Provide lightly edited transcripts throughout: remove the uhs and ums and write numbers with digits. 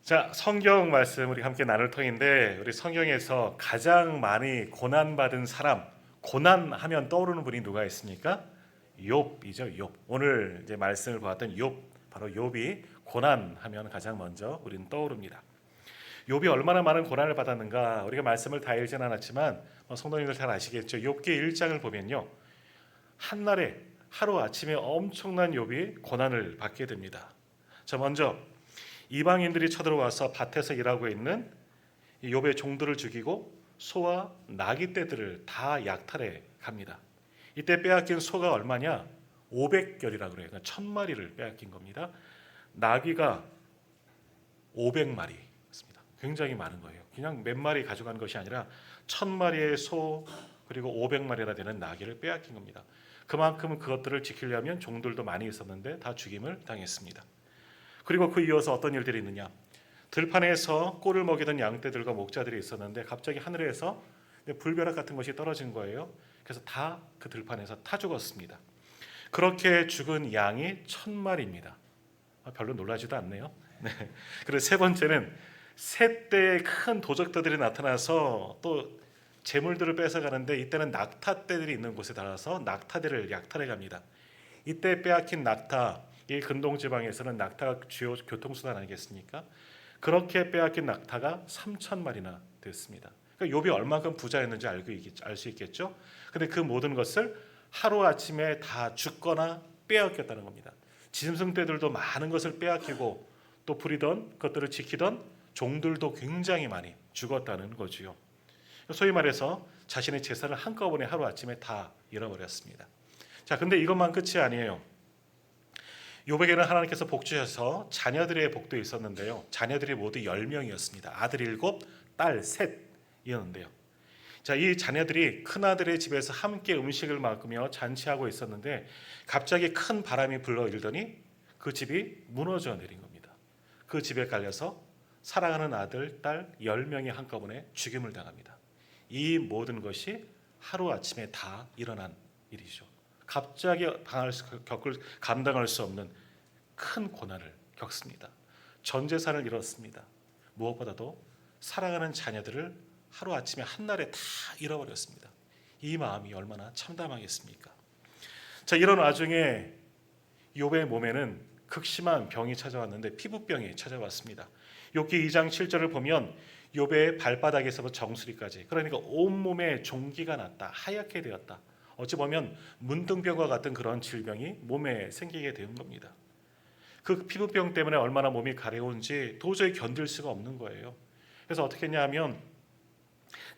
자, 성경 말씀 우리 함께 나눌 터인데 우리 성경에서 가장 많이 고난받은 사람, 고난하면 떠오르는 분이 누가 있습니까? 욥이죠, 욥. 오늘 이제 말씀을 보았던 욥, 바로 욥이 고난하면 가장 먼저 우리는 떠오릅니다. 욥이 얼마나 많은 고난을 받았는가 우리가 말씀을 다 읽진 않았지만 성도님들 잘 아시겠죠. 욥기 1장을 보면요, 한날에 하루 아침에 엄청난 욥이 고난을 받게 됩니다. 자, 먼저 이방인들이 쳐들어와서 밭에서 일하고 있는 욥의 종들을 죽이고 소와 나귀 떼들을 다 약탈해 갑니다. 이때 빼앗긴 소가 얼마냐? 500결이라고 그래요. 그러니까 1000마리를 빼앗긴 겁니다. 나귀가 500마리였습니다. 굉장히 많은 거예요. 그냥 몇 마리 가져간 것이 아니라 1000마리의 소 그리고 500마리나 되는 나귀를 빼앗긴 겁니다. 그만큼 그것들을 지키려면 종들도 많이 있었는데 다 죽임을 당했습니다. 그리고 그 이어서 어떤 일들이 있느냐? 들판에서 꼴을 먹이던 양떼들과 목자들이 있었는데 갑자기 하늘에서 불벼락 같은 것이 떨어진 거예요. 그래서 다 그 들판에서 타 죽었습니다. 그렇게 죽은 양이 1000마리입니다. 별로 놀라지도 않네요. 네. 그리고 세 번째는 셋대의 큰 도적들이 나타나서 또 재물들을 뺏어가는데 이때는 낙타떼들이 있는 곳에 달아서 낙타들을 약탈해 갑니다. 이때 빼앗긴 낙타, 이 근동 지방에서는 낙타가 주요 교통수단 아니겠습니까? 그렇게 빼앗긴 낙타가 3000마리나 됐습니다. 그러니까 욥이 얼마큼 부자였는지 알 수 있겠죠. 근데 그 모든 것을 하루 아침에 다 죽거나 빼앗겼다는 겁니다. 짐승떼들도 많은 것을 빼앗기고 또 부리던 것들을 지키던 종들도 굉장히 많이 죽었다는 거지요. 소위 말해서 자신의 재산을 한꺼번에 하루 아침에 다 잃어버렸습니다. 자, 근데 이것만 끝이 아니에요. 욥에게는 하나님께서 복 주셔서 자녀들의 복도 있었는데요. 자녀들이 모두 10명이었습니다. 아들 7, 딸 3이었는데요. 자, 이 자녀들이 큰아들의 집에서 함께 음식을 먹으며 잔치하고 있었는데 갑자기 큰 바람이 불어 일더니 그 집이 무너져 내린 겁니다. 그 집에 깔려서 사랑하는 아들, 딸 10명이 한꺼번에 죽임을 당합니다. 이 모든 것이 하루아침에 다 일어난 일이죠. 갑자기 감당할 수 없는 큰 고난을 겪습니다. 전 재산을 잃었습니다. 무엇보다도 사랑하는 자녀들을 하루아침에 한날에 다 잃어버렸습니다. 이 마음이 얼마나 참담하겠습니까? 자, 이런 와중에 욥의 몸에는 극심한 병이 찾아왔는데 피부병이 찾아왔습니다. 욥기 2장 7절을 보면 욥의 발바닥에서부터 정수리까지, 그러니까 온몸에 종기가 났다, 하얗게 되었다. 어찌 보면 문둥병과 같은 그런 질병이 몸에 생기게 된 겁니다. 그 피부병 때문에 얼마나 몸이 가려운지 도저히 견딜 수가 없는 거예요. 그래서 어떻게 했냐 하면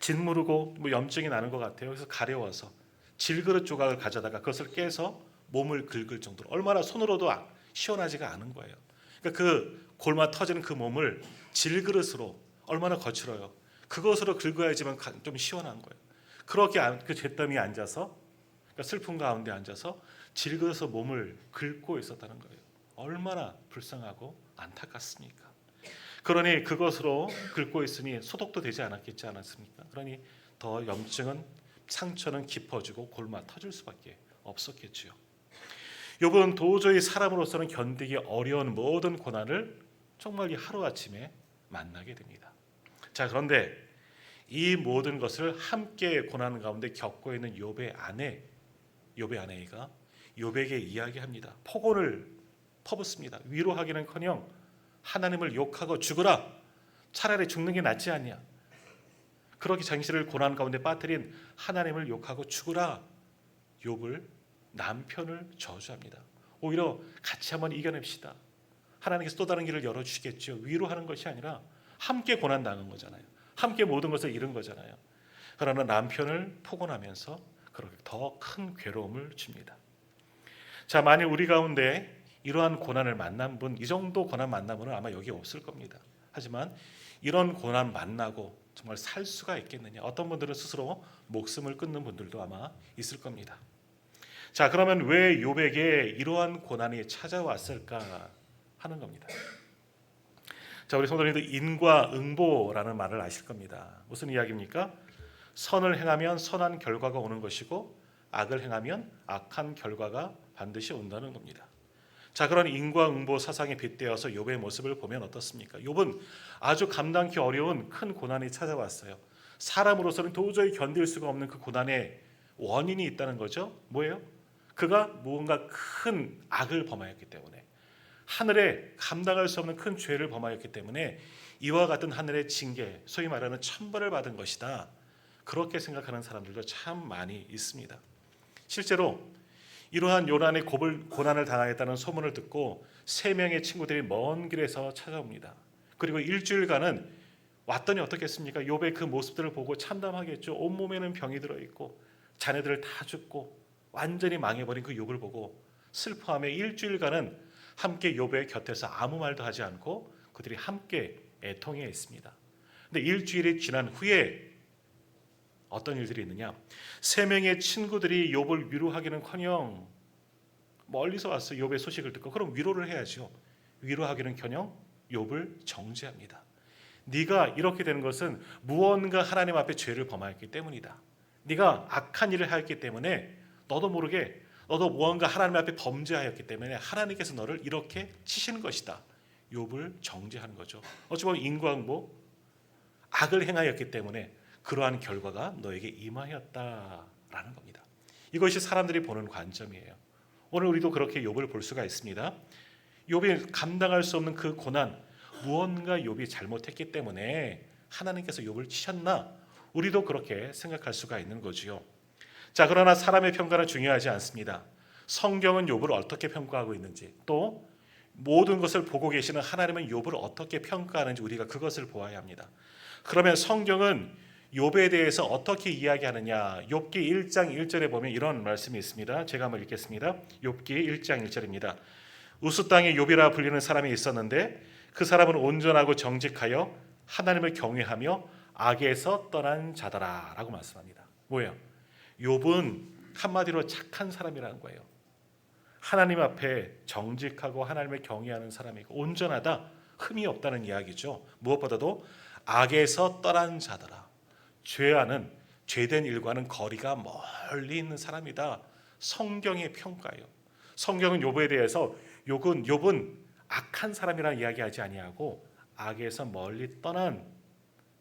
짓무르고 염증이 나는 것 같아요. 그래서 가려워서 질그릇 조각을 가져다가 그것을 깨서 몸을 긁을 정도로, 얼마나 손으로도 시원하지가 않은 거예요. 그러니까 그 골마 터지는 그 몸을 질그릇으로, 얼마나 거칠어요. 그것으로 긁어야지만 좀 시원한 거예요. 그렇게 그 잿더미에 앉아서, 그러니까 슬픔 가운데 앉아서 질그릇으로 몸을 긁고 있었다는 거예요. 얼마나 불쌍하고 안타깝습니까? 그러니 그것으로 긁고 있으니 소독도 되지 않았습니까? 그러니 더 염증은, 상처는 깊어지고 골마 터질 수밖에 없었겠지요. 욥은 도저히 사람으로서는 견디기 어려운 모든 고난을 정말 이 하루아침에 만나게 됩니다. 자, 그런데 이 모든 것을 함께 고난 가운데 겪고 있는 욥의 아내가 욥에게 이야기합니다. 폭언을 퍼붓습니다. 위로하기는커녕 하나님을 욕하고 죽으라, 차라리 죽는 게 낫지 않냐. 그렇게 자신을 고난 가운데 빠뜨린 하나님을 욕하고 죽으라. 욥을, 남편을 저주합니다. 오히려 같이 한번 이겨냅시다. 하나님께서 또 다른 길을 열어주시겠죠. 위로하는 것이 아니라 함께 고난 당한 거잖아요. 함께 모든 것을 잃은 거잖아요. 그러나 남편을 폭언하면서 그렇게 더 큰 괴로움을 줍니다. 자, 만일 우리 가운데 이러한 고난을 만난 분, 이 정도 고난 만난 분은 아마 여기 없을 겁니다. 하지만 이런 고난 만나고 정말 살 수가 있겠느냐? 어떤 분들은 스스로 목숨을 끊는 분들도 아마 있을 겁니다. 자, 그러면 왜 욥에게 이러한 고난이 찾아왔을까 하는 겁니다. 자, 우리 성도님들 인과응보라는 말을 아실 겁니다. 무슨 이야기입니까? 선을 행하면 선한 결과가 오는 것이고 악을 행하면 악한 결과가 반드시 온다는 겁니다. 자, 그런 인과응보 사상에 빗대어서 욥의 모습을 보면 어떻습니까? 욥은 아주 감당기 어려운 큰 고난이 찾아왔어요. 사람으로서는 도저히 견딜 수가 없는 그 고난의 원인이 있다는 거죠. 뭐예요? 그가 무언가 큰 악을 범하였기 때문에, 하늘에 감당할 수 없는 큰 죄를 범하였기 때문에 이와 같은 하늘의 징계, 소위 말하는 천벌을 받은 것이다. 그렇게 생각하는 사람들도 참 많이 있습니다. 실제로 이러한 요란의 고난을 당하였다는 소문을 듣고 3명의 친구들이 먼 길에서 찾아옵니다. 그리고 일주일간은 왔더니 어떻겠습니까? 욥의 그 모습들을 보고 참담하겠죠. 온몸에는 병이 들어있고 자녀들 다 죽고 완전히 망해버린 그 욥을 보고 슬퍼하며 일주일간은 함께 욥의 곁에서 아무 말도 하지 않고 그들이 함께 애통해 있습니다. 근데 일주일이 지난 후에 어떤 일들이 있느냐? 3명의 친구들이 욥을 위로하기는커녕 멀리서 와서 욥의 소식을 듣고 그럼 위로를 해야죠. 위로하기는커녕 욥을 정죄합니다. 네가 이렇게 되는 것은 무언가 하나님 앞에 죄를 범하였기 때문이다. 네가 악한 일을 하였기 때문에 너도 모르게 너도 무언가 하나님 앞에 범죄하였기 때문에 하나님께서 너를 이렇게 치시는 것이다. 욥을 정죄하는 거죠. 어찌 보면 인과응보, 악을 행하였기 때문에 그러한 결과가 너에게 임하였다라는 겁니다. 이것이 사람들이 보는 관점이에요. 오늘 우리도 그렇게 욥을 볼 수가 있습니다. 욥이 감당할 수 없는 그 고난, 무언가 욥이 잘못했기 때문에 하나님께서 욥을 치셨나? 우리도 그렇게 생각할 수가 있는 거지요. 자, 그러나 사람의 평가는 중요하지 않습니다. 성경은 욥을 어떻게 평가하고 있는지, 또 모든 것을 보고 계시는 하나님은 욥을 어떻게 평가하는지 우리가 그것을 보아야 합니다. 그러면 성경은 욥에 대해서 어떻게 이야기하느냐? 욥기 1장 1절에 보면 이런 말씀이 있습니다. 제가 한번 읽겠습니다. 욥기 1장 1절입니다. 우스 땅에 욥이라 불리는 사람이 있었는데 그 사람은 온전하고 정직하여 하나님을 경외하며 악에서 떠난 자더라라고 말씀합니다. 뭐예요? 욥은 한마디로 착한 사람이라는 거예요. 하나님 앞에 정직하고 하나님을 경외하는 사람이고 온전하다, 흠이 없다는 이야기죠. 무엇보다도 악에서 떠난 자더라. 죄와는, 죄된 일과는 거리가 멀리 있는 사람이다. 성경의 평가예요. 성경은 욥에 대해서 욥은 악한 사람이라는 이야기하지 아니하고 악에서 멀리 떠난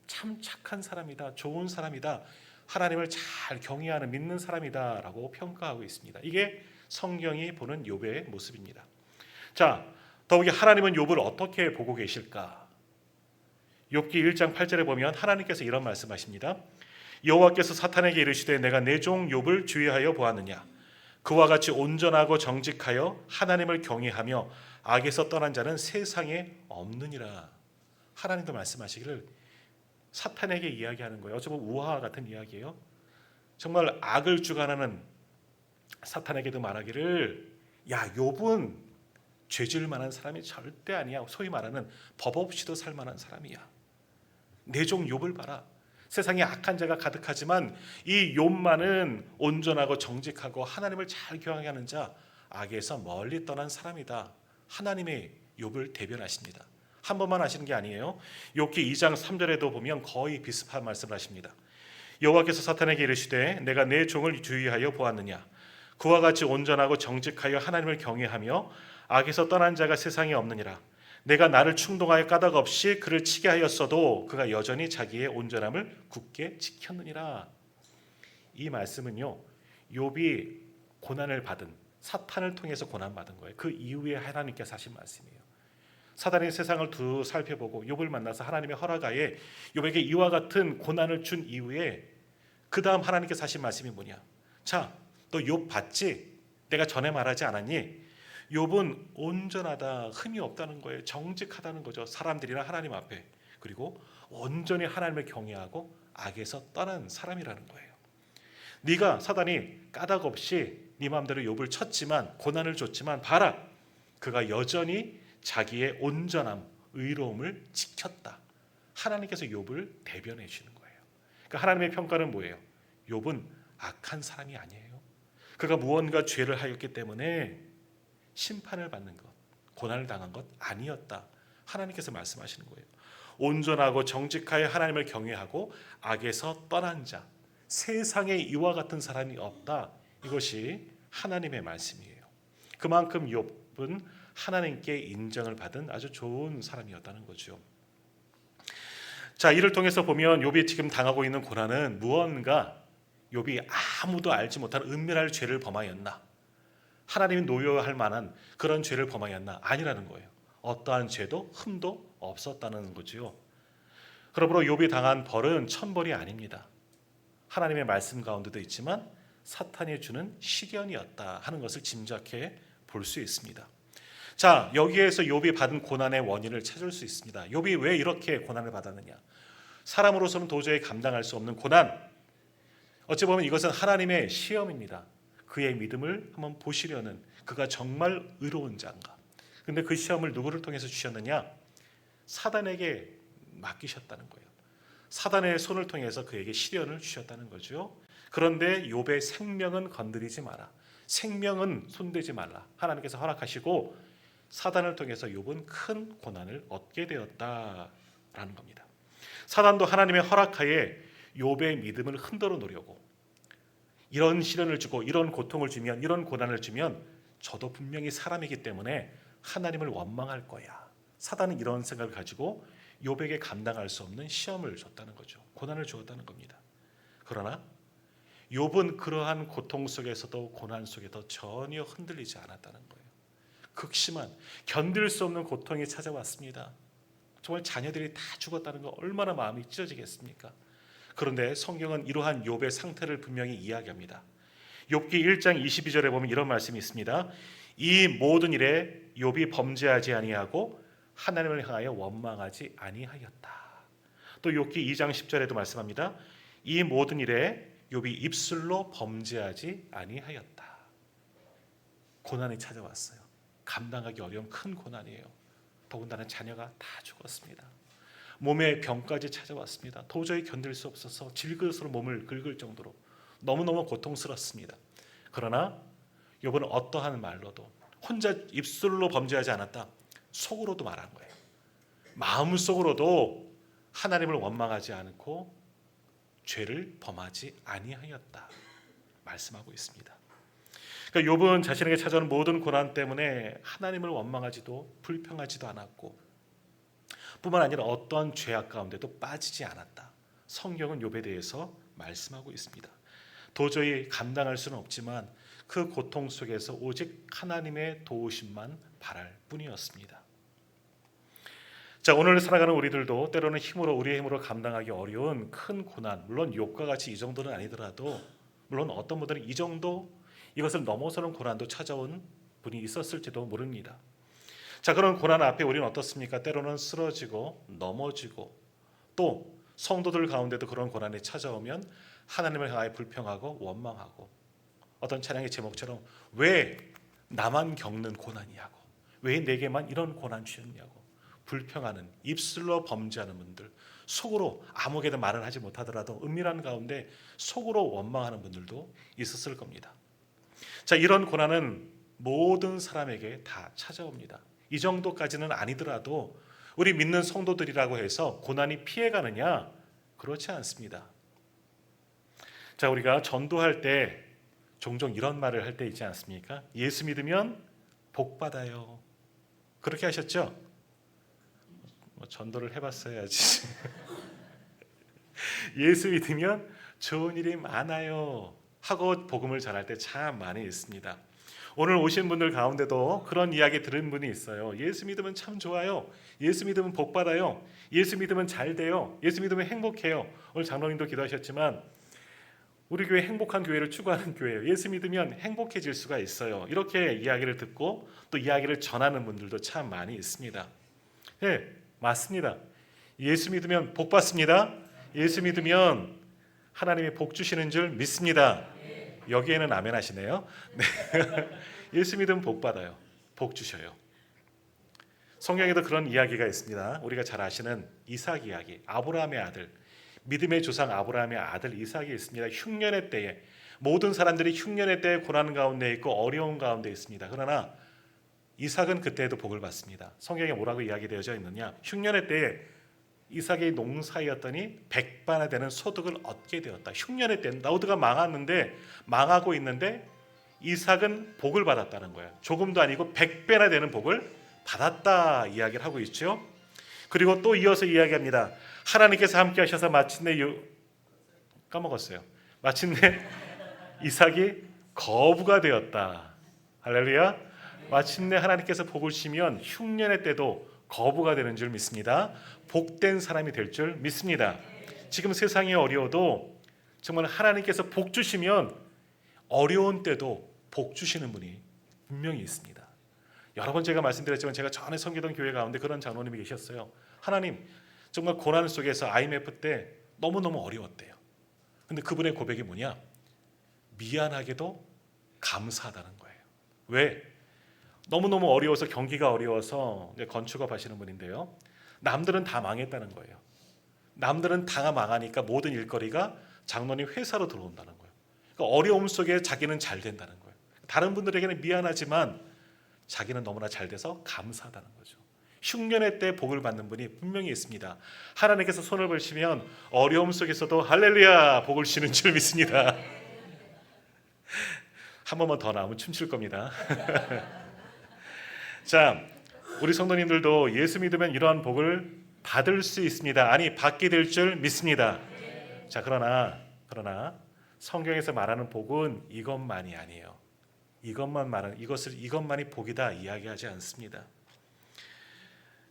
참 착한 사람이다, 좋은 사람이다, 하나님을 잘 경외하는 믿는 사람이다라고 평가하고 있습니다. 이게 성경이 보는 욥의 모습입니다. 자, 더욱이 하나님은 욥을 어떻게 보고 계실까? 욥기 1장 8절에 보면 하나님께서 이런 말씀하십니다. 여호와께서 사탄에게 이르시되 내가 내 종 욥을 주의하여 보았느냐? 그와 같이 온전하고 정직하여 하나님을 경외하며 악에서 떠난 자는 세상에 없느니라. 하나님도 말씀하시기를 사탄에게 이야기하는 거예요. 어쩌면 우화와 같은 이야기예요. 정말 악을 주관하는 사탄에게도 말하기를 야, 욥은 죄질 만한 사람이 절대 아니야. 소위 말하는 법 없이도 살 만한 사람이야. 내 종 욥을 봐라. 세상에 악한 자가 가득하지만 이 욥만은 온전하고 정직하고 하나님을 잘 경외하는 자, 악에서 멀리 떠난 사람이다. 하나님의 욥을 대변하십니다. 한 번만 하시는 게 아니에요. 욥기 2장 3절에도 보면 거의 비슷한 말씀을 하십니다. 여호와께서 사탄에게 이르시되 내가 내 종을 주의하여 보았느냐? 그와 같이 온전하고 정직하여 하나님을 경외하며 악에서 떠난 자가 세상에 없느니라. 내가 나를 충동하여 까닭 없이 그를 치게 하였어도 그가 여전히 자기의 온전함을 굳게 지켰느니라. 이 말씀은요, 욥이 고난을 받은, 사탄을 통해서 고난받은 거예요. 그 이후에 하나님께서 하신 말씀이에요. 사단이 세상을 두 살펴보고 욥을 만나서 하나님의 허락하에 욥에게 이와 같은 고난을 준 이후에 그 다음 하나님께서 하신 말씀이 뭐냐? 자, 너 욥 봤지? 내가 전에 말하지 않았니? 욥은 온전하다, 흠이 없다는 거예요. 정직하다는 거죠. 사람들이나 하나님 앞에. 그리고 온전히 하나님을 경외하고 악에서 떠난 사람이라는 거예요. 네가 사단이 까닭 없이 네 마음대로 욥을 쳤지만, 고난을 줬지만 봐라, 그가 여전히 자기의 온전함, 의로움을 지켰다. 하나님께서 욥을 대변해 주시는 거예요. 그러니까 하나님의 평가는 뭐예요? 욥은 악한 사람이 아니에요. 그가 무언가 죄를 하였기 때문에 심판을 받는 것, 고난을 당한 것 아니었다. 하나님께서 말씀하시는 거예요. 온전하고 정직하여 하나님을 경외하고 악에서 떠난 자, 세상에 이와 같은 사람이 없다. 이것이 하나님의 말씀이에요. 그만큼 욥은 하나님께 인정을 받은 아주 좋은 사람이었다는 거죠. 자, 이를 통해서 보면 욥이 지금 당하고 있는 고난은 무언가 욥이 아무도 알지 못한 은밀한 죄를 범하였나? 하나님이 노여할 만한 그런 죄를 범하였나? 아니라는 거예요. 어떠한 죄도 흠도 없었다는 거죠. 그러므로 욥이 당한 벌은 천벌이 아닙니다. 하나님의 말씀 가운데도 있지만 사탄이 주는 시련이었다 하는 것을 짐작해 볼 수 있습니다. 자, 여기에서 욥이 받은 고난의 원인을 찾을 수 있습니다. 욥이 왜 이렇게 고난을 받았느냐? 사람으로서는 도저히 감당할 수 없는 고난. 어찌 보면 이것은 하나님의 시험입니다. 그의 믿음을 한번 보시려는, 그가 정말 의로운 자인가. 근데 그 시험을 누구를 통해서 주셨느냐? 사단에게 맡기셨다는 거예요. 사단의 손을 통해서 그에게 시련을 주셨다는 거죠. 그런데 욥의 생명은 건드리지 마라. 생명은 손대지 말라. 하나님께서 허락하시고 사단을 통해서 욥은 큰 고난을 얻게 되었다라는 겁니다. 사단도 하나님의 허락하에 욥의 믿음을 흔들어 놓으려고, 이런 시련을 주고 이런 고통을 주면, 이런 고난을 주면 저도 분명히 사람이기 때문에 하나님을 원망할 거야. 사단은 이런 생각을 가지고 욥에게 감당할 수 없는 시험을 줬다는 거죠. 고난을 주었다는 겁니다. 그러나 욥은 그러한 고통 속에서도 고난 속에도 전혀 흔들리지 않았다는 거예요. 극심한 견딜 수 없는 고통이 찾아왔습니다. 정말 자녀들이 다 죽었다는 거 얼마나 마음이 찢어지겠습니까? 그런데 성경은 이러한 욥의 상태를 분명히 이야기합니다. 욥기 1장 22절에 보면 이런 말씀이 있습니다. 이 모든 일에 욥이 범죄하지 아니하고 하나님을 향하여 원망하지 아니하였다. 또 욥기 2장 10절에도 말씀합니다. 이 모든 일에 욥이 입술로 범죄하지 아니하였다. 고난이 찾아왔어요. 감당하기 어려운 큰 고난이에요. 더군다나 자녀가 다 죽었습니다. 몸에 병까지 찾아왔습니다. 도저히 견딜 수 없어서 질그릇으로 몸을 긁을 정도로 너무너무 고통스럽습니다. 그러나 욥은 어떠한 말로도, 혼자 입술로 범죄하지 않았다, 속으로도 말한 거예요. 마음속으로도 하나님을 원망하지 않고 죄를 범하지 아니하였다 말씀하고 있습니다. 그러니까 욥은 자신에게 찾아오는 모든 고난 때문에 하나님을 원망하지도 불평하지도 않았고, 뿐만 아니라 어떠한 죄악 가운데도 빠지지 않았다. 성경은 욥에 대해서 말씀하고 있습니다. 도저히 감당할 수는 없지만 그 고통 속에서 오직 하나님의 도우심만 바랄 뿐이었습니다. 자, 오늘 살아가는 우리들도 때로는 우리의 힘으로 감당하기 어려운 큰 고난, 물론 욥과 같이 이 정도는 아니더라도, 물론 어떤 분들은 이 정도, 이것을 넘어서는 고난도 찾아온 분이 있었을지도 모릅니다. 자, 그런 고난 앞에 우리는 어떻습니까? 때로는 쓰러지고 넘어지고, 또 성도들 가운데도 그런 고난이 찾아오면 하나님을 향하여 불평하고 원망하고, 어떤 찬양의 제목처럼 왜 나만 겪는 고난이냐고, 왜 내게만 이런 고난 주셨냐고 불평하는, 입술로 범죄하는 분들, 속으로 아무에게도 말을 하지 못하더라도 은밀한 가운데 속으로 원망하는 분들도 있었을 겁니다. 자, 이런 고난은 모든 사람에게 다 찾아옵니다. 이 정도까지는 아니더라도 우리 믿는 성도들이라고 해서 고난이 피해가느냐? 그렇지 않습니다. 자, 우리가 전도할 때 종종 이런 말을 할 때 있지 않습니까? 예수 믿으면 복 받아요. 그렇게 하셨죠? 전도를 해봤어야지. 예수 믿으면 좋은 일이 많아요 하고 복음을 전할 때 참 많이 있습니다. 오늘 오신 분들 가운데도 그런 이야기 들은 분이 있어요. 예수 믿으면 참 좋아요. 예수 믿으면 복 받아요. 예수 믿으면 잘 돼요. 예수 믿으면 행복해요. 오늘 장로님도 기도하셨지만 우리 교회 행복한 교회를 추구하는 교회예요. 예수 믿으면 행복해질 수가 있어요. 이렇게 이야기를 듣고 또 이야기를 전하는 분들도 참 많이 있습니다. 네, 맞습니다. 예수 믿으면 복 받습니다. 예수 믿으면 하나님이 복 주시는 줄 믿습니다. 여기에는 아멘 하시네요. 네. 예수 믿으면 복 받아요. 복 주셔요. 성경에도 그런 이야기가 있습니다. 우리가 잘 아시는 이삭 이야기, 아브라함의 아들, 믿음의 조상 아브라함의 아들 이삭이 있습니다. 흉년의 때에, 모든 사람들이 흉년의 때에 고난 가운데 있고 어려운 가운데 있습니다. 그러나 이삭은 그때에도 복을 받습니다. 성경에 뭐라고 이야기되어져 있느냐? 흉년의 때에 이삭의 농사였더니 100배나 되는 소득을 얻게 되었다. 흉년의 때 나우드가 망하고 있는데 이삭은 복을 받았다는 거예요. 조금도 아니고 100배나 되는 복을 받았다 이야기를 하고 있죠. 그리고 또 이어서 이야기합니다. 하나님께서 함께 하셔서 마침내 까먹었어요. 마침내 이삭이 거부가 되었다. 할렐루야. 마침내 하나님께서 복을 주시면 흉년의 때도 거부가 되는 줄 믿습니다. 복된 사람이 될 줄 믿습니다. 지금 세상이 어려워도 정말 하나님께서 복 주시면 어려운 때도 복 주시는 분이 분명히 있습니다. 여러 번 제가 말씀드렸지만 제가 전에 섬기던 교회 가운데 그런 장로님이 계셨어요. 하나님, 정말 고난 속에서 IMF 때 너무너무 어려웠대요. 근데 그분의 고백이 뭐냐? 미안하게도 감사하다는 거예요. 왜? 너무너무 어려워서, 경기가 어려워서 건축업 하시는 분인데요. 남들은 다 망했다는 거예요. 남들은 다 망하니까 모든 일거리가 장로님 회사로 들어온다는 거예요. 그러니까 어려움 속에 자기는 잘 된다는 거예요. 다른 분들에게는 미안하지만 자기는 너무나 잘 돼서 감사하다는 거죠. 흉년의 때 복을 받는 분이 분명히 있습니다. 하나님께서 손을 벌시면 어려움 속에서도 할렐루야 복을 주시는 줄 믿습니다. 한 번만 더 나오면 춤출 겁니다. 자, 우리 성도님들도 예수 믿으면 이러한 복을 받을 수 있습니다. 아니, 받게 될 줄 믿습니다. 자, 그러나 성경에서 말하는 복은 이것만이 아니에요. 이것만이 복이다 이야기하지 않습니다.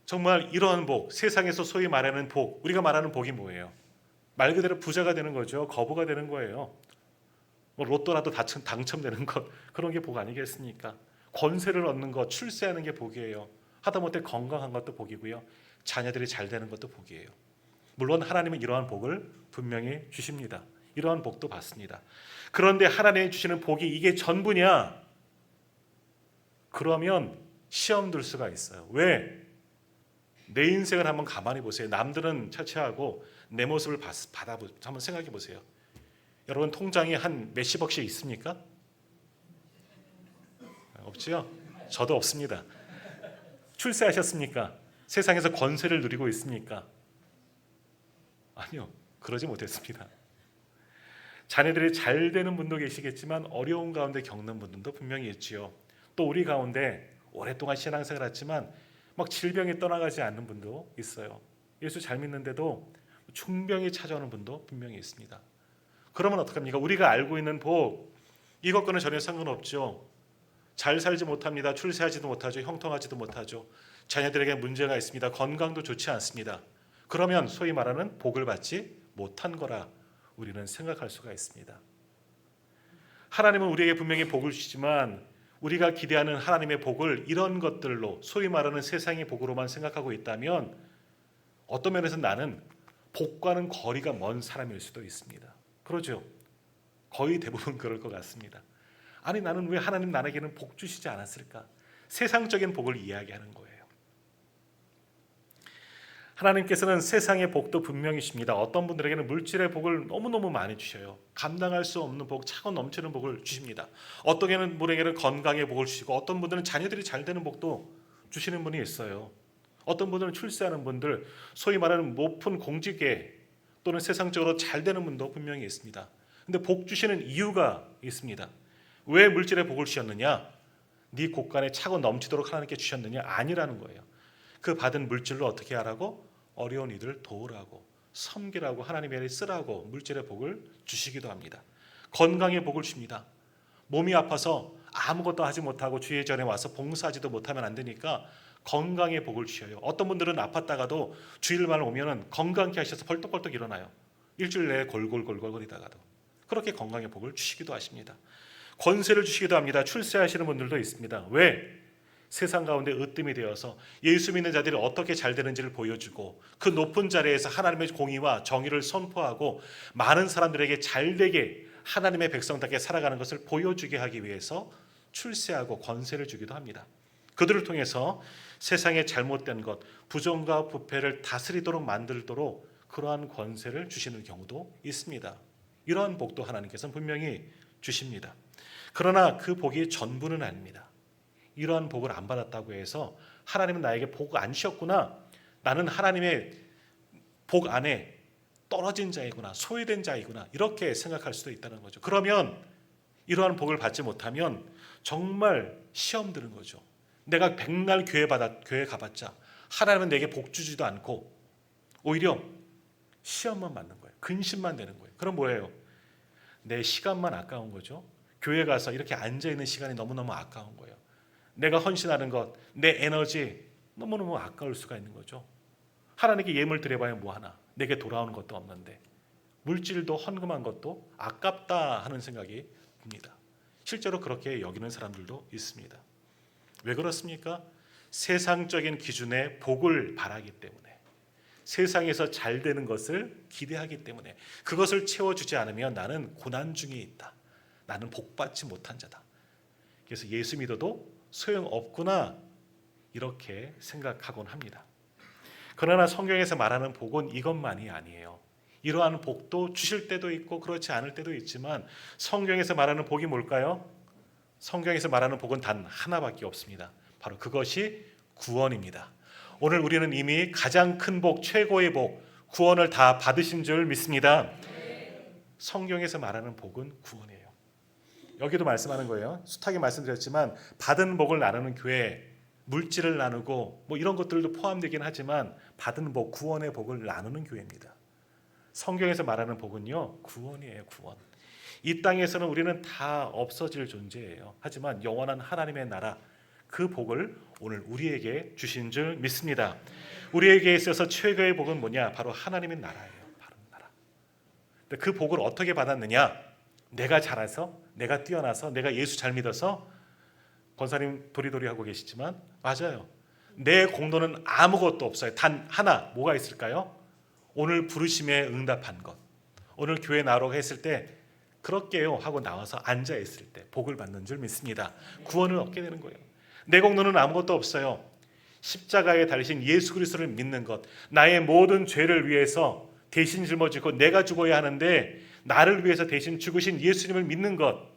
정말 이러한 복, 세상에서 소위 말하는 복, 우리가 말하는 복이 뭐예요? 말 그대로 부자가 되는 거죠. 거부가 되는 거예요. 뭐 로또라도 당첨되는 것, 그런 게 복 아니겠습니까? 권세를 얻는 것, 출세하는 게 복이에요. 하다못해 건강한 것도 복이고요. 자녀들이 잘 되는 것도 복이에요. 물론 하나님은 이러한 복을 분명히 주십니다. 이러한 복도 받습니다. 그런데 하나님이 주시는 복이 이게 전부냐? 그러면 시험 들 수가 있어요. 왜? 내 인생을 한번 가만히 보세요. 남들은 차치하고 내 모습을 한번 생각해 보세요. 여러분 통장에 한 몇십억씩 있습니까? 없지요? 저도 없습니다. 출세하셨습니까? 세상에서 권세를 누리고 있습니까? 아니요, 그러지 못했습니다. 자녀들이 잘 되는 분도 계시겠지만 어려운 가운데 겪는 분들도 분명히 있지요. 또 우리 가운데 오랫동안 신앙생활을 했지만 막 질병이 떠나가지 않는 분도 있어요. 예수 잘 믿는데도 중병이 찾아오는 분도 분명히 있습니다. 그러면 어떡합니까? 우리가 알고 있는 복, 이것과는 전혀 상관없죠. 잘 살지 못합니다. 출세하지도 못하죠. 형통하지도 못하죠. 자녀들에게 문제가 있습니다. 건강도 좋지 않습니다. 그러면 소위 말하는 복을 받지 못한 거라 우리는 생각할 수가 있습니다. 하나님은 우리에게 분명히 복을 주시지만 우리가 기대하는 하나님의 복을 이런 것들로 소위 말하는 세상의 복으로만 생각하고 있다면 어떤 면에서 나는 복과는 거리가 먼 사람일 수도 있습니다. 그러죠? 거의 대부분 그럴 것 같습니다. 아니, 나는 왜 하나님 나에게는 복 주시지 않았을까? 세상적인 복을 이야기하는 거예요. 하나님께서는 세상의 복도 분명히 주십니다. 어떤 분들에게는 물질의 복을 너무너무 많이 주셔요. 감당할 수 없는 복, 차고 넘치는 복을 주십니다. 어떤 분에게는 건강의 복을 주시고 어떤 분들은 자녀들이 잘 되는 복도 주시는 분이 있어요. 어떤 분들은 출세하는 분들, 소위 말하는 높은 공직에 또는 세상적으로 잘 되는 분도 분명히 있습니다. 근데 복 주시는 이유가 있습니다. 왜 물질의 복을 주셨느냐? 네 곳간에 차고 넘치도록 하나님께 주셨느냐? 아니라는 거예요. 그 받은 물질로 어떻게 하라고? 어려운 이들을 도우라고, 섬기라고, 하나님의 일에 쓰라고 물질의 복을 주시기도 합니다. 건강의 복을 줍니다. 몸이 아파서 아무것도 하지 못하고 주의 전에 와서 봉사하지도 못하면 안 되니까 건강의 복을 주셔요. 어떤 분들은 아팠다가도 주일날 오면은 건강케 하셔서 벌떡벌떡 일어나요. 일주일 내에 골골골골거리다가도 그렇게 건강의 복을 주시기도 하십니다. 권세를 주시기도 합니다. 출세하시는 분들도 있습니다. 왜? 세상 가운데 으뜸이 되어서 예수 믿는 자들이 어떻게 잘 되는지를 보여주고 그 높은 자리에서 하나님의 공의와 정의를 선포하고 많은 사람들에게 잘되게 하나님의 백성답게 살아가는 것을 보여주게 하기 위해서 출세하고 권세를 주기도 합니다. 그들을 통해서 세상의 잘못된 것, 부정과 부패를 다스리도록 만들도록 그러한 권세를 주시는 경우도 있습니다. 이러한 복도 하나님께서는 분명히 주십니다. 그러나 그 복이 전부는 아닙니다. 이러한 복을 안 받았다고 해서 하나님은 나에게 복 안 주셨구나, 나는 하나님의 복 안에 떨어진 자이구나, 소외된 자이구나, 이렇게 생각할 수도 있다는 거죠. 그러면 이러한 복을 받지 못하면 정말 시험 드는 거죠. 내가 백날 교회 가봤자 하나님은 내게 복 주지도 않고 오히려 시험만 맞는 거예요. 근심만 되는 거예요. 그럼 뭐예요? 내 시간만 아까운 거죠. 교회 가서 이렇게 앉아있는 시간이 너무너무 아까운 거예요. 내가 헌신하는 것, 내 에너지 너무너무 아까울 수가 있는 거죠. 하나님께 예물 드려봐야 뭐하나. 내게 돌아오는 것도 없는데 물질도 헌금한 것도 아깝다 하는 생각이 듭니다. 실제로 그렇게 여기는 사람들도 있습니다. 왜 그렇습니까? 세상적인 기준의 복을 바라기 때문에, 세상에서 잘 되는 것을 기대하기 때문에, 그것을 채워주지 않으면 나는 고난 중에 있다, 나는 복받지 못한 자다, 그래서 예수 믿어도 소용없구나 이렇게 생각하곤 합니다. 그러나 성경에서 말하는 복은 이것만이 아니에요. 이러한 복도 주실 때도 있고 그렇지 않을 때도 있지만 성경에서 말하는 복이 뭘까요? 성경에서 말하는 복은 단 하나밖에 없습니다. 바로 그것이 구원입니다. 오늘 우리는 이미 가장 큰 복, 최고의 복, 구원을 다 받으신 줄 믿습니다. 성경에서 말하는 복은 구원이에요. 여기도 말씀하는 거예요. 숱하게 말씀드렸지만 받은 복을 나누는 교회, 물질을 나누고 뭐 이런 것들도 포함되긴 하지만 받은 복, 구원의 복을 나누는 교회입니다. 성경에서 말하는 복은요, 구원이에요. 구원. 이 땅에서는 우리는 다 없어질 존재예요. 하지만 영원한 하나님의 나라, 그 복을 오늘 우리에게 주신 줄 믿습니다. 우리에게 있어서 최고의 복은 뭐냐? 바로 하나님의 나라예요. 바로 나라. 그 복을 어떻게 받았느냐? 내가 잘해서, 내가 뛰어나서, 내가 예수 잘 믿어서. 권사님 도리도리 하고 계시지만 맞아요. 내 공로는 아무것도 없어요. 단 하나, 뭐가 있을까요? 오늘 부르심에 응답한 것. 오늘 교회 나오라고 했을 때 그렇게요 하고 나와서 앉아 있을 때 복을 받는 줄 믿습니다. 구원을 얻게 되는 거예요. 내 공로는 아무것도 없어요. 십자가에 달리신 예수 그리스도를 믿는 것, 나의 모든 죄를 위해서 대신 짊어지고 내가 죽어야 하는데 나를 위해서 대신 죽으신 예수님을 믿는 것,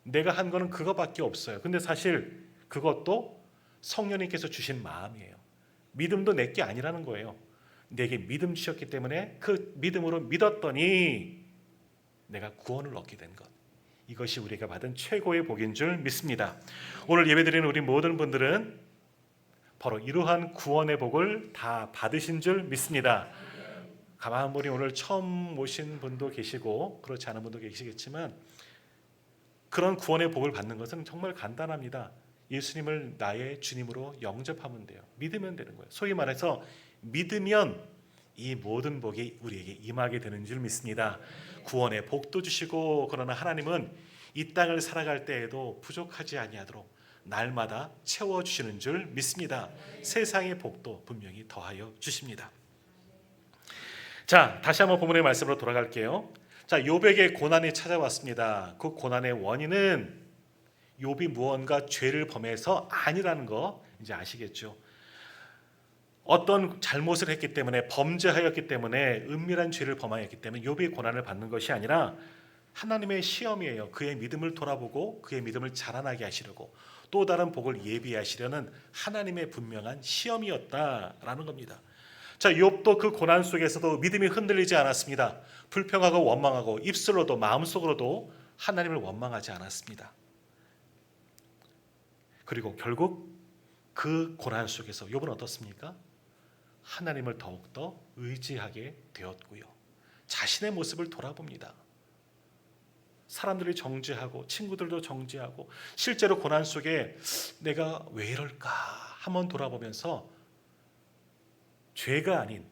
내가 한 거는 그거밖에 없어요. 근데 사실 그것도 성령님께서 주신 마음이에요. 믿음도 내게 아니라는 거예요. 내게 믿음 주셨기 때문에 그 믿음으로 믿었더니 내가 구원을 얻게 된 것, 이것이 우리가 받은 최고의 복인 줄 믿습니다. 오늘 예배드리는 우리 모든 분들은 바로 이러한 구원의 복을 다 받으신 줄 믿습니다. 가만 보니 오늘 처음 오신 분도 계시고 그렇지 않은 분도 계시겠지만 그런 구원의 복을 받는 것은 정말 간단합니다. 예수님을 나의 주님으로 영접하면 돼요. 믿으면 되는 거예요. 소위 말해서 믿으면 이 모든 복이 우리에게 임하게 되는 줄 믿습니다. 구원의 복도 주시고, 그러나 하나님은 이 땅을 살아갈 때에도 부족하지 아니하도록 날마다 채워주시는 줄 믿습니다. 세상의 복도 분명히 더하여 주십니다. 자, 다시 한번 본문의 말씀으로 돌아갈게요. 자, 욥에게 고난이 찾아왔습니다. 그 고난의 원인은 욥이 무언가 죄를 범해서 아니라는 거 이제 아시겠죠. 어떤 잘못을 했기 때문에, 범죄하였기 때문에, 은밀한 죄를 범하였기 때문에 욥이 고난을 받는 것이 아니라 하나님의 시험이에요. 그의 믿음을 돌아보고 그의 믿음을 자라나게 하시려고, 또 다른 복을 예비하시려는 하나님의 분명한 시험이었다라는 겁니다. 자, 욥도 그 고난 속에서도 믿음이 흔들리지 않았습니다. 불평하고 원망하고 입술로도 마음속으로도 하나님을 원망하지 않았습니다. 그리고 결국 그 고난 속에서 욥은 어떻습니까? 하나님을 더욱더 의지하게 되었고요. 자신의 모습을 돌아봅니다. 사람들이 정죄하고 친구들도 정죄하고 실제로 고난 속에 내가 왜 이럴까 한번 돌아보면서 죄가 아닌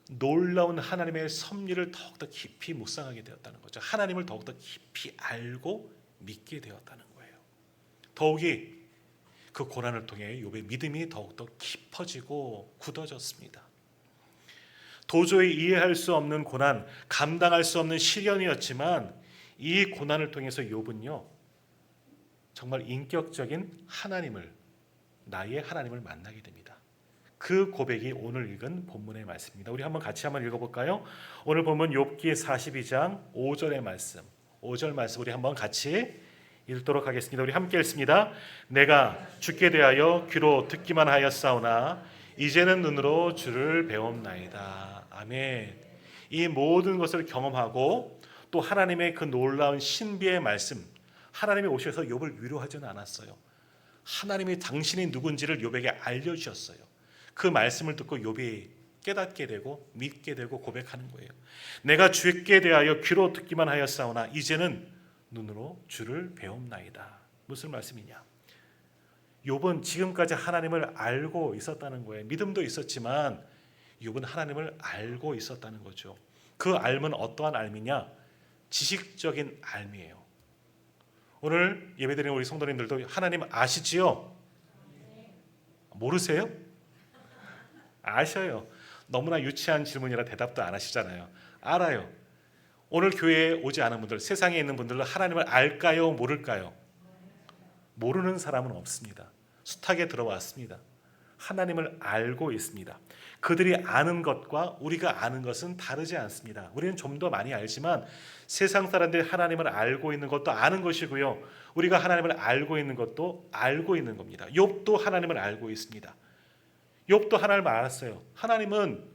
놀라운 하나님의 섭리를 더욱더 깊이 묵상하게 되었다는 거죠. 하나님을 더욱더 깊이 알고 믿게 되었다는 거예요. 더욱이 그 고난을 통해 욥의 믿음이 더욱더 깊어지고 굳어졌습니다. 도저히 이해할 수 없는 고난, 감당할 수 없는 시련이었지만 이 고난을 통해서 욥은요, 정말 인격적인 하나님을, 나의 하나님을 만나게 됩니다. 그 고백이 오늘 읽은 본문의 말씀입니다. 우리 한번 같이 한번 읽어볼까요? 오늘 본문 욥기 42장 5절의 말씀, 5절 말씀 우리 한번 같이 읽도록 하겠습니다. 우리 함께 읽습니다. 내가 주께 대하여 귀로 듣기만 하였사오나 이제는 눈으로 주를 배움나이다. 아멘. 이 모든 것을 경험하고 또 하나님의 그 놀라운 신비의 말씀, 하나님이 오셔서 욥을 위로하지는 않았어요. 하나님이 당신이 누군지를 욥에게 알려주셨어요. 그 말씀을 듣고 욥이 깨닫게 되고 믿게 되고 고백하는 거예요. 내가 주께 대하여 귀로 듣기만 하였사오나 이제는 눈으로 주를 배움나이다. 무슨 말씀이냐? 욥은 지금까지 하나님을 알고 있었다는 거예요. 믿음도 있었지만 욥은 하나님을 알고 있었다는 거죠. 그 알은 어떠한 알미냐? 지식적인 알미예요. 오늘 예배드리는 우리 성도님들도 하나님 아시지요? 모르세요? 아셔요. 너무나 유치한 질문이라 대답도 안 하시잖아요. 알아요. 오늘 교회에 오지 않은 분들, 세상에 있는 분들은 하나님을 알까요? 모를까요? 모르는 사람은 없습니다. 숱하게 들어왔습니다. 하나님을 알고 있습니다. 그들이 아는 것과 우리가 아는 것은 다르지 않습니다. 우리는 좀 더 많이 알지만 세상 사람들이 하나님을 알고 있는 것도 아는 것이고요. 우리가 하나님을 알고 있는 것도 알고 있는 겁니다. 욥도 하나님을 알고 있습니다. 욥도 하나님을 알았어요. 하나님은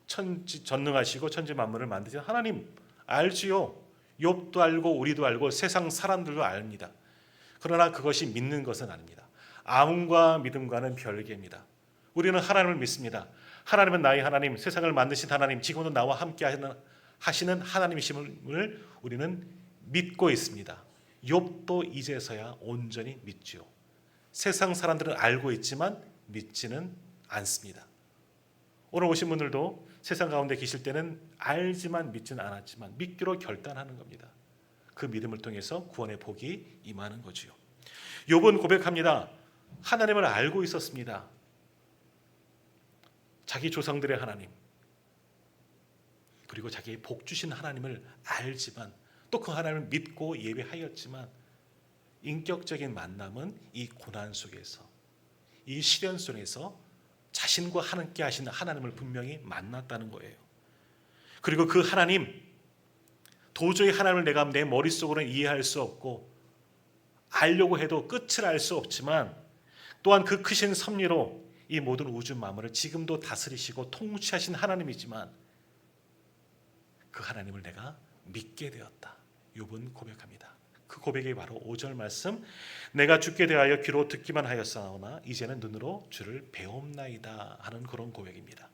전능하시고 천지 만물을 만드신 하나님 알지요. 욥도 알고 우리도 알고 세상 사람들도 압니다. 그러나 그것이 믿는 것은 아닙니다. 암과 믿음과는 별개입니다. 우리는 하나님을 믿습니다. 하나님은 나의 하나님, 세상을 만드신 하나님, 지금도 나와 함께 하시는 하나님이심을 우리는 믿고 있습니다. 욥도 이제서야 온전히 믿지요. 세상 사람들은 알고 있지만 믿지는 않습니다. 오늘 오신 분들도 세상 가운데 계실 때는 알지만 믿지는 않았지만 믿기로 결단하는 겁니다. 그 믿음을 통해서 구원의 복이 임하는 거지요. 욥은 고백합니다. 하나님을 알고 있었습니다. 자기 조상들의 하나님, 그리고 자기의 복 주신 하나님을 알지만 또 그 하나님을 믿고 예배하였지만 인격적인 만남은 이 고난 속에서, 이 시련 속에서 자신과 함께 하시는 하나님을 분명히 만났다는 거예요. 그리고 그 하나님, 도저히 하나님을 내가 내 머릿속으로는 이해할 수 없고 알려고 해도 끝을 알 수 없지만 또한 그 크신 섭리로 이 모든 우주 만물을 지금도 다스리시고 통치하신 하나님이지만 그 하나님을 내가 믿게 되었다. 욥은 고백합니다. 그 고백이 바로 5절 말씀, 내가 주께 대하여 귀로 듣기만 하였사오나 이제는 눈으로 주를 배움나이다 하는 그런 고백입니다.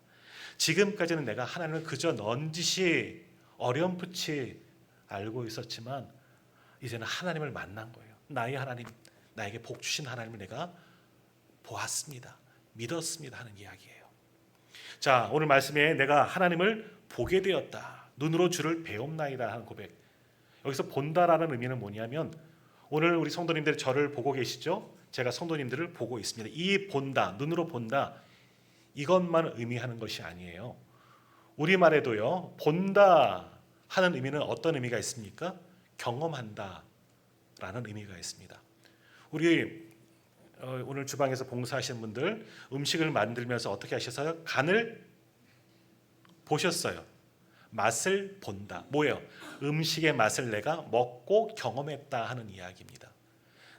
지금까지는 내가 하나님을 그저 넌지시 어렴풋이 알고 있었지만 이제는 하나님을 만난 거예요. 나의 하나님, 나에게 복 주신 하나님을 내가 보았습니다. 믿었습니다 하는 이야기예요. 자, 오늘 말씀에 내가 하나님을 보게 되었다. 눈으로 주를 배움나이다 하는 고백. 여기서 본다라는 의미는 뭐냐면 오늘 우리 성도님들이 저를 보고 계시죠? 제가 성도님들을 보고 있습니다. 이 본다, 눈으로 본다 이것만 의미하는 것이 아니에요. 우리말에도요. 본다 하는 의미는 어떤 의미가 있습니까? 경험한다 라는 의미가 있습니다. 우리 오늘 주방에서 봉사하시는 분들 음식을 만들면서 어떻게 하셨어요? 간을 보셨어요. 맛을 본다. 뭐예요? 음식의 맛을 내가 먹고 경험했다 하는 이야기입니다.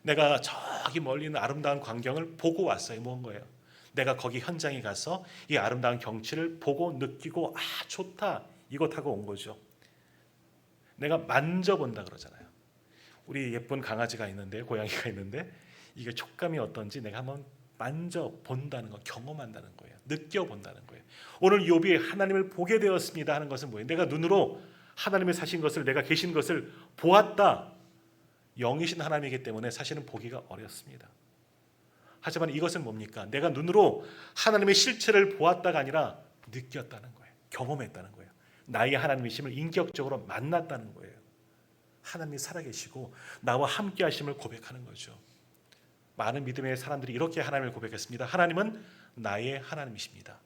내가 저기 멀리 있는 아름다운 광경을 보고 왔어요. 뭔 거예요? 내가 거기 현장에 가서 이 아름다운 경치를 보고 느끼고 아 좋다 이것 하고 온 거죠. 내가 만져본다 그러잖아요. 우리 예쁜 강아지가 있는데 고양이가 있는데 이게 촉감이 어떤지 내가 한번 만져본다는 거, 경험한다는 거예요. 느껴본다는 거예요. 오늘 욥이 하나님을 보게 되었습니다 하는 것은 뭐예요? 내가 눈으로 하나님의 사신 것을, 내가 계신 것을 보았다. 영이신 하나님이기 때문에 사실은 보기가 어렵습니다. 하지만 이것은 뭡니까? 내가 눈으로 하나님의 실체를 보았다가 아니라 느꼈다는 거예요. 경험했다는 거예요. 나의 하나님이심을 인격적으로 만났다는 거예요. 하나님이 살아계시고 나와 함께 하심을 고백하는 거죠. 많은 믿음의 사람들이 이렇게 하나님을 고백했습니다. 하나님은 나의 하나님이십니다.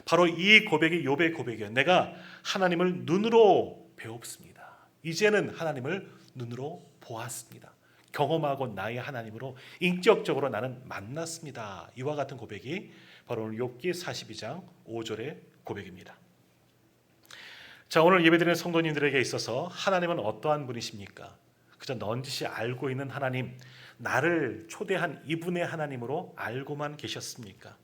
바로 이 고백이 욥의 고백이에요. 내가 하나님을 눈으로 배웠습니다. 이제는 하나님을 눈으로 보았습니다. 경험하고 나의 하나님으로 인격적으로 나는 만났습니다. 이와 같은 고백이 바로 오늘 욥기 42장 5절의 고백입니다. 자, 오늘 예배드리는 성도님들에게 있어서 하나님은 어떠한 분이십니까? 그저 넌지시 알고 있는 하나님, 나를 초대한 이분의 하나님으로 알고만 계셨습니까?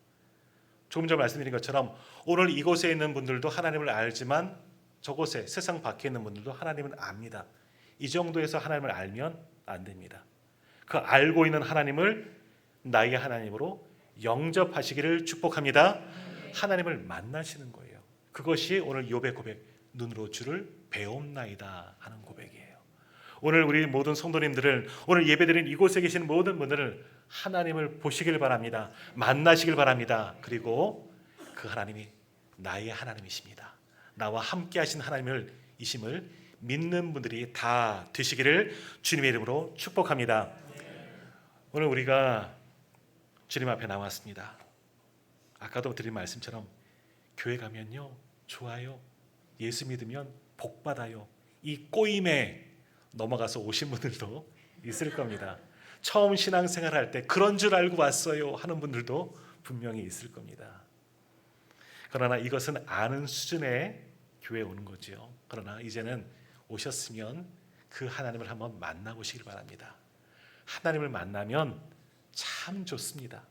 조금 전 말씀드린 것처럼 오늘 이곳에 있는 분들도 하나님을 알지만 저곳에 세상 밖에 있는 분들도 하나님을 압니다. 이 정도에서 하나님을 알면 안 됩니다. 그 알고 있는 하나님을 나의 하나님으로 영접하시기를 축복합니다. 하나님을 만나시는 거예요. 그것이 오늘 욥의 고백, 눈으로 주를 배움나이다 하는 고백이에요. 오늘 우리 모든 성도님들을, 오늘 예배드린 이곳에 계신 모든 분들을 하나님을 보시길 바랍니다. 만나시길 바랍니다. 그리고 그 하나님이 나의 하나님이십니다. 나와 함께 하신 하나님을 이심을 믿는 분들이 다 되시기를 주님의 이름으로 축복합니다. 오늘 우리가 주님 앞에 나왔습니다. 아까도 드린 말씀처럼 교회 가면요 좋아요, 예수 믿으면 복 받아요, 이 꼬임에 넘어가서 오신 분들도 있을 겁니다. 처음 신앙생활 할 때 그런 줄 알고 왔어요 하는 분들도 분명히 있을 겁니다. 그러나 이것은 아는 수준의 교회에 오는 거죠. 그러나 이제는 오셨으면 그 하나님을 한번 만나보시길 바랍니다. 하나님을 만나면 참 좋습니다.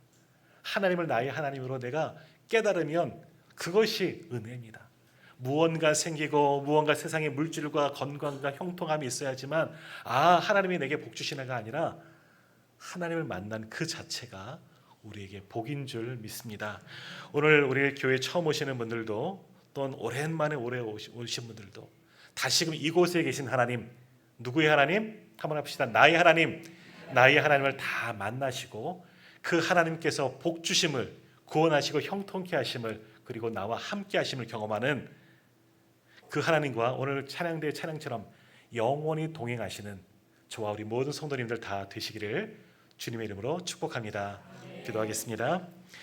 하나님을 나의 하나님으로 내가 깨달으면 그것이 은혜입니다. 무언가 생기고 무언가 세상의 물질과 건강과 형통함이 있어야지만 하나님이 내게 복 주시나가 아니라 하나님을 만난 그 자체가 우리에게 복인 줄 믿습니다. 오늘 우리 교회 처음 오시는 분들도 또는 오랜만에 오신 분들도 다시금 이곳에 계신 하나님, 누구의 하나님? 한번 합시다. 나의 하나님, 나의 하나님을 다 만나시고 그 하나님께서 복 주심을, 구원하시고 형통케 하심을, 그리고 나와 함께 하심을 경험하는 그 하나님과 오늘 찬양대의 찬양처럼 영원히 동행하시는 저와 우리 모든 성도님들 다 되시기를 주님의 이름으로 축복합니다. 기도하겠습니다.